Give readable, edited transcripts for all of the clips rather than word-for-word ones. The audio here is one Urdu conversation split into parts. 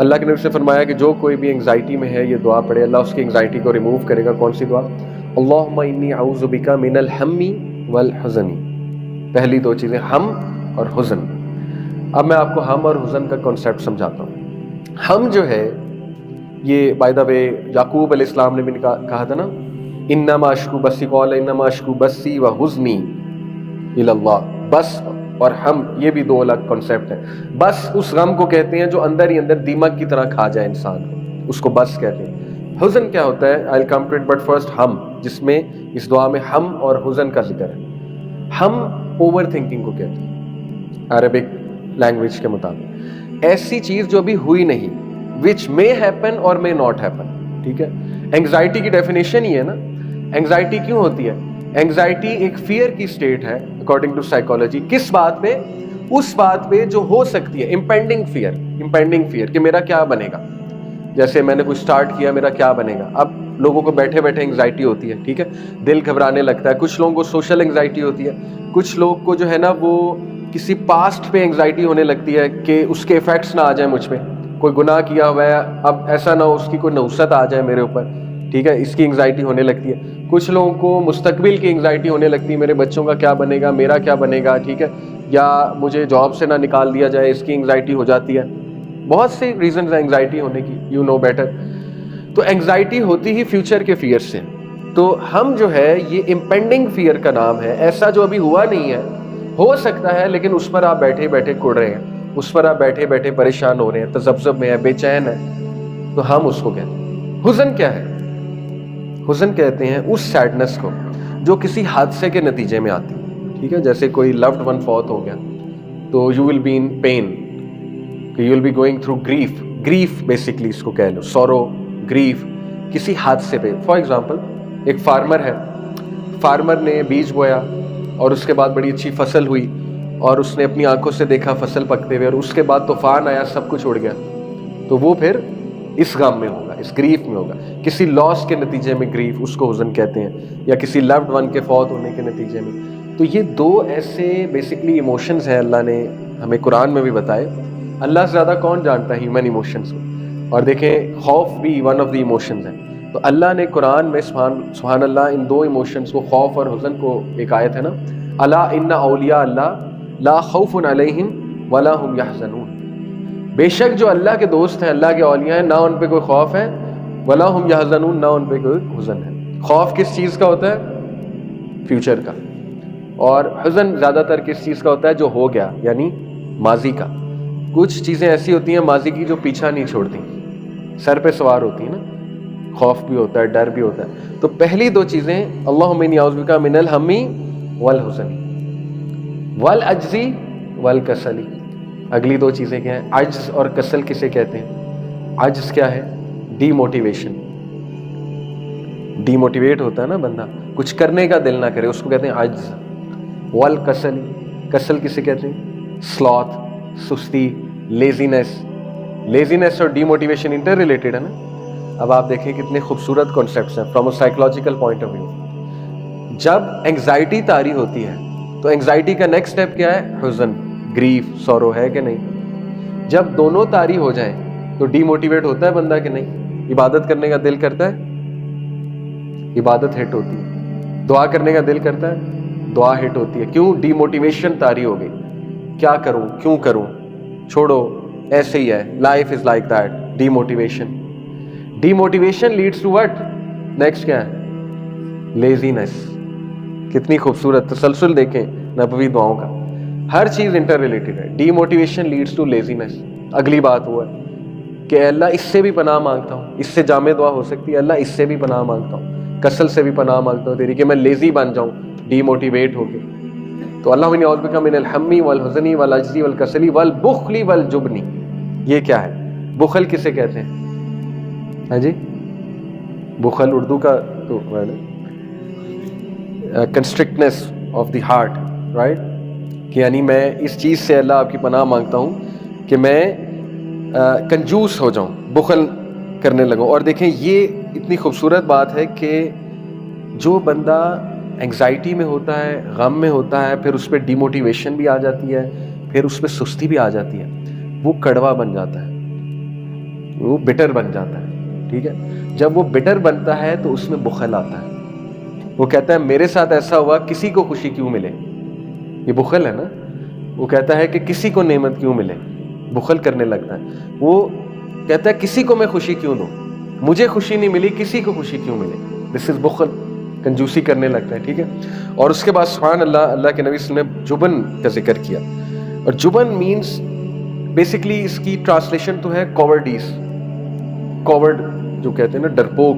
اللہ کے نبی سے فرمایا کہ جو کوئی بھی انگزائٹی میں ہے یہ دعا پڑھے اللہ اس کی انگزائٹی کو ریموو کرے گا. کون سی دعا؟ اللہم انی اعوذ بک من الہم والحزن. پہلی دو چیزیں ہم اور حزن. اب میں آپ کو ہم اور حزن کا کنسیپٹ سمجھاتا ہوں. ہم جو ہے یہ بائی دا وے یعقوب علیہ السلام نے بھی کہا تھا نا انما اشکو بسی قال انما اشکو بسی وحزنی الی اللہ. بس اور ہم یہ بھی دو الگ کنسیپٹ ہیں. بس اس غم کو کہتے ہیں جو اندر ہی اندر دیمک کی طرح کھا جائے انسان کو, اس کو بس کہتے ہیں. حزن کیا ہوتا ہے؟ I'll come to it, but first ہم, جس میں اس دعا میں ہم اور حزن کا ذکر ہے. ہم اوور تھنکنگ کو کہتے ہیں عربک لینگویج کے مطابق. ایسی چیز جو ابھی ہوئی نہیں, which may happen or may not happen. ٹھیک ہے. انگزائٹی کی ڈیفینیشن یہ ہے نا. انگزائٹی کیوں ہوتی ہے؟ انگزائٹی ایک فیئر کی سٹیٹ ہے اکارڈنگ ٹو سائیکالوجی. کس بات پہ؟ اس بات پہ جو ہو سکتی ہے. امپینڈنگ فیئر کہ میرا کیا بنے گا. جیسے میں نے کچھ سٹارٹ کیا, میرا کیا بنے گا. اب لوگوں کو بیٹھے بیٹھے انگزائٹی ہوتی ہے, ٹھیک ہے, دل گھبرانے لگتا ہے. کچھ لوگوں کو سوشل انگزائٹی ہوتی ہے. کچھ لوگ کو جو ہے نا وہ کسی پاسٹ پہ انگزائٹی ہونے لگتی ہے کہ اس کے ایفیکٹس نہ آ جائیں مجھ پہ. کوئی گناہ کیا ہوا ہے, اب ایسا نہ ہو اس کی کوئی نحوست آ جائے میرے اوپر, ٹھیک ہے, اس کی انگزائٹی ہونے لگتی ہے. کچھ لوگوں کو مستقبل کی انگزائٹی ہونے لگتی ہے, میرے بچوں کا کیا بنے گا, میرا کیا بنے گا, ٹھیک ہے, یا مجھے جاب سے نہ نکال دیا جائے, اس کی انگزائٹی ہو جاتی ہے. بہت سی ریزنز ہیں انگزائٹی ہونے کی, یو نو بیٹر. تو انگزائٹی ہوتی ہی فیوچر کے فیئر سے. تو ہم جو ہے یہ امپینڈنگ فیئر کا نام ہے, ایسا جو ابھی ہوا نہیں ہے, ہو سکتا ہے, لیکن اس پر آپ بیٹھے بیٹھے کڑ رہے ہیں, اس پر آپ بیٹھے بیٹھے پریشان ہو رہے ہیں, تذبذب میں ہے, بے چین ہے. تو ہم اس کو کہتے ہیں. حزن کیا ہے؟ حزن کہتے ہیں اس سیڈنس کو جو کسی حادثے کے نتیجے میں آتی ہے. ٹھیک ہے, جیسے کوئی لوڈ ون فوت ہو گیا تو you will be in pain, you will be going through grief basically اس کو کہہ لو, سورو, گریف کسی حادثے پہ. فار ایگزامپل ایک فارمر ہے, فارمر نے بیج بویا اور اس کے بعد بڑی اچھی فصل ہوئی اور اس نے اپنی آنکھوں سے دیکھا فصل پکتے ہوئے, اور اس کے بعد طوفان آیا, سب کچھ اڑ گیا. تو وہ پھر اس غم میں ہوگا, اس گریف میں ہوگا. کسی لاس کے نتیجے میں گریف, اس کو حزن کہتے ہیں, یا کسی لوڈ ون کے فوت ہونے کے نتیجے میں. تو یہ دو ایسے بیسکلی ایموشنز ہیں اللہ نے ہمیں قرآن میں بھی بتائے. اللہ سے زیادہ کون جانتا ہے ہیومن ایموشنز کو. اور دیکھیں خوف بھی ون آف دی ایموشنز ہیں. تو اللہ نے قرآن میں سبحان اللہ ان دو ایموشنز کو, خوف اور حزن کو, ایک آیت ہے نا, الا ان اولیاء اللہ لا خوف علیہم ولا هم یحزنون. بے شک جو اللہ کے دوست ہیں, اللہ کے اولیاء ہیں, نہ ان پہ کوئی خوف ہے, ولا هم یحزنون, نہ ان پہ کوئی حزن ہے. خوف کس چیز کا ہوتا ہے؟ فیوچر کا. اور حزن زیادہ تر کس چیز کا ہوتا ہے؟ جو ہو گیا, یعنی ماضی کا. کچھ چیزیں ایسی ہوتی ہیں ماضی کی جو پیچھا نہیں چھوڑتی, سر پہ سوار ہوتی ہیں نا. خوف بھی ہوتا ہے, ڈر بھی ہوتا ہے. تو پہلی دو چیزیں اللہم انی اعوذ بک من الہم والحزن والعجز والکسل. اگلی دو چیزیں کیا ہیں؟ عجز اور کسل. کسے کہتے ہیں؟ عجز کیا ہے؟ Demotivation. ڈی موٹیویٹ ہوتا ہے نا بندہ, کچھ کرنے کا دل نہ کرے, اس کو کہتے ہیں عجز. والکسل, کسل کسے کہتے ہیں؟ سلوت, سستی, لیزینس. لیزینس اور ڈی موٹیویشن انٹر ریلیٹڈ ہے نا. اب آپ دیکھیں کتنے خوبصورت کانسیپٹس ہیں from a psychological point of view. جب انگزائٹی طاری ہوتی ہے تو انگزائٹی کا نیکسٹ اسٹیپ کیا ہے؟ حزن, گریف, سورو, ہے کہ نہیں؟ جب دونوں طاری ہو جائیں تو ڈی موٹیویٹ ہوتا ہے بندہ کہ نہیں؟ عبادت کرنے کا دل کرتا ہے, عبادت ہٹ ہوتی ہے. دعا کرنے کا دل کرتا ہے, دعا ہٹ ہوتی ہے. کیوں؟ ڈی موٹیویشن طاری ہو گئی. کیا کروں, کیوں کروں, چھوڑو, ایسے ہی ہے, life is like that. Demotivation. Demotivation leads to what? Next کیا ہے؟ لیزینس. کتنی خوبصورت تسلسل دیکھیں نبوی دعاؤں کا, ہر چیز انٹر ریلیٹڈ ہے. Demotivation leads to laziness. اگلی بات وہ ہے کہ اللہ اس سے بھی پناہ مانگتا ہوں, اس سے جامع دعا ہو سکتی ہے, اللہ اس سے بھی پناہ مانگتا ہوں, کسل سے بھی پناہ مانگتا ہوں تیری, کہ میں لیزی بن جاؤں, ڈی موٹیویٹ ہو کے. تو اللہم انی اعوذ بک من الہم والحزن والعجز والکسل والبخل والجبن. یہ کیا ہے؟ بخل کسے کہتے ہیں؟ ہاں جی, بخل اردو کا تو کنسٹرکٹنس آف دی ہارٹ, رائٹ, کہ یعنی میں اس چیز سے اللہ آپ کی پناہ مانگتا ہوں کہ میں کنجوس ہو جاؤں, بخل کرنے لگوں. اور دیکھیں یہ اتنی خوبصورت بات ہے کہ جو بندہ انگزائٹی میں ہوتا ہے, غم میں ہوتا ہے, پھر اس پہ ڈی موٹیویشن بھی آ جاتی ہے, پھر اس پہ سستی بھی آ جاتی ہے, وہ کڑوا بن جاتا ہے. وہ بٹر بن جاتا ہے، ٹھیک ہے. جب وہ بٹر بنتا ہے تو اس میں بخل آتا ہے. وہ کہتا ہے میرے ساتھ ایسا ہوا، کسی کو خوشی کیوں ملے. یہ بخل ہے نا. وہ کہتا ہے کہ کسی کو نعمت کیوں ملے، بخل کرنے لگتا ہے. وہ کہتا ہے کسی کو میں خوشی کیوں دوں، مجھے خوشی نہیں ملی، کسی کو خوشی کیوں ملے. دس از بخل، کنجوسی کرنے لگتا ہے، ٹھیک ہے. اور اس کے بعد سبحان اللہ، اللہ کے نبی صلی اللہ علیہ وسلم نے جبن کا ذکر کیا. اور جبن مینس بیسکلی اس کی ٹرانسلیشن تو ہے کوورڈیز، کوورڈ جو کہتے ہیں نا ڈرپوک،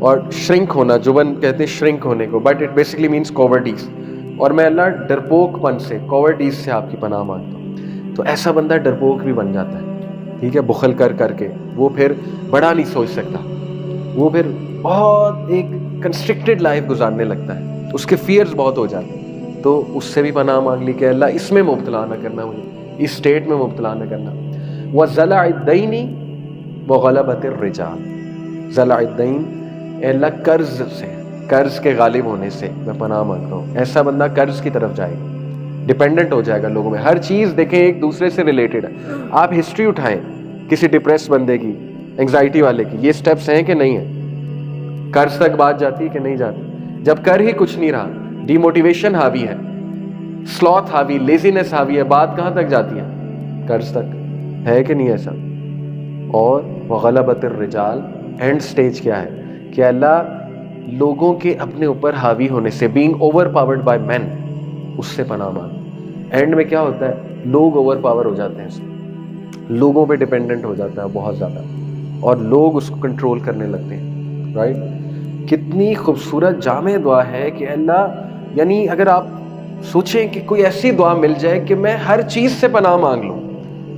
اور شرنک ہونا، جبن کہتے ہیں شرنک ہونے کو، بٹ اٹ بیسکلی مینس کوورڈیز. اور میں اللہ ڈرپوک پن سے، کوورڈیز سے آپ کی پناہ مانگتا ہوں. تو ایسا بندہ ڈرپوک بھی بن جاتا ہے، ٹھیک ہے، بخل کر کر کے. وہ پھر بڑا نہیں سوچ سکتا، وہ پھر بہت ایک کنسٹرکٹڈ لائف گزارنے لگتا ہے، اس کے فیئرز بہت ہو جاتے ہیں. تو اس سے بھی پناہ مانگ لی کہ اللہ اس میں مبتلا نہ کرنا، مجھے اس اسٹیٹ میں مبتلا نہ کرنا. وَزَلَعِ الدَّيْنِ وَغَلَبَةِ الرِّجَالِ، زلع الدین، اے اللہ قرض سے، قرض کے غالب ہونے سے میں پناہ مانگتا ہوں. ایسا بندہ قرض کی طرف جائے گا، ڈیپینڈنٹ ہو جائے گا لوگوں میں. ہر چیز دیکھیں ایک دوسرے سے ریلیٹڈ ہے. آپ ہسٹری اٹھائیں کسی ڈپریس بندے کی، انگزائٹی والے کی، یہ سٹیپس ہیں کہ نہیں ہیں؟ قرض تک بات جاتی ہے کہ نہیں جاتی؟ جب کر ہی کچھ نہیں رہا، ڈی موٹیویشن حاوی ہے، سلوتھ حاوی، لیزینس حاوی ہے، بات کہاں تک جاتی ہے؟ قرض تک. ہے کہ نہیں ایسا؟ اور وغلبۃ الرجال، اینڈ سٹیج کیا ہے کہ اللہ لوگوں کے اپنے اوپر حاوی ہونے سے، بینگ اوور پاورڈ بائی مین، اس سے پناہ مانگ. اینڈ میں کیا ہوتا ہے؟ لوگ اوور پاور ہو جاتے ہیں، لوگوں پہ ڈیپینڈنٹ ہو جاتا ہے بہت زیادہ، اور لوگ اس کو کنٹرول کرنے لگتے ہیں. رائٹ؟ کتنی خوبصورت جامع دعا ہے کہ اللہ، یعنی اگر آپ سوچیں کہ کوئی ایسی دعا مل جائے کہ میں ہر چیز سے پناہ مانگ لوں،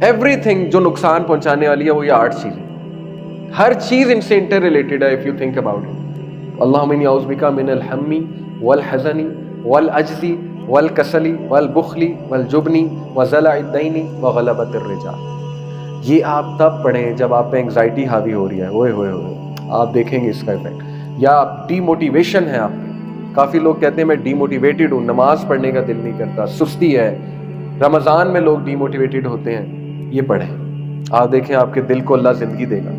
ایوری تھنگ جو نقصان پہنچانے والی ہے وہ یہ 8 چیزیں، ہر چیز ان سے انٹر ریلیٹڈ ہے. If you think about it. اللہم انی اعوذ بک من الہم والحزن والعجز والکسل والبخل والجبن وزلع الدین وغلبۃ الرجال. یہ آپ تب پڑھیں جب آپ پہ انگزائٹی حاوی ہو رہی ہے. ہوئے ہوئے ہوئے آپ دیکھیں گے اس کا ایفیکٹ. یا ڈی موٹیویشن ہے آپ پہ. کافی لوگ کہتے ہیں میں ڈی موٹیویٹڈ ہوں، نماز پڑھنے کا دل نہیں کرتا، سستی ہے. رمضان میں لوگ ڈی موٹیویٹڈ ہوتے ہیں، یہ پڑھیں، آپ دیکھیں آپ کے دل کو اللہ زندگی دے گا.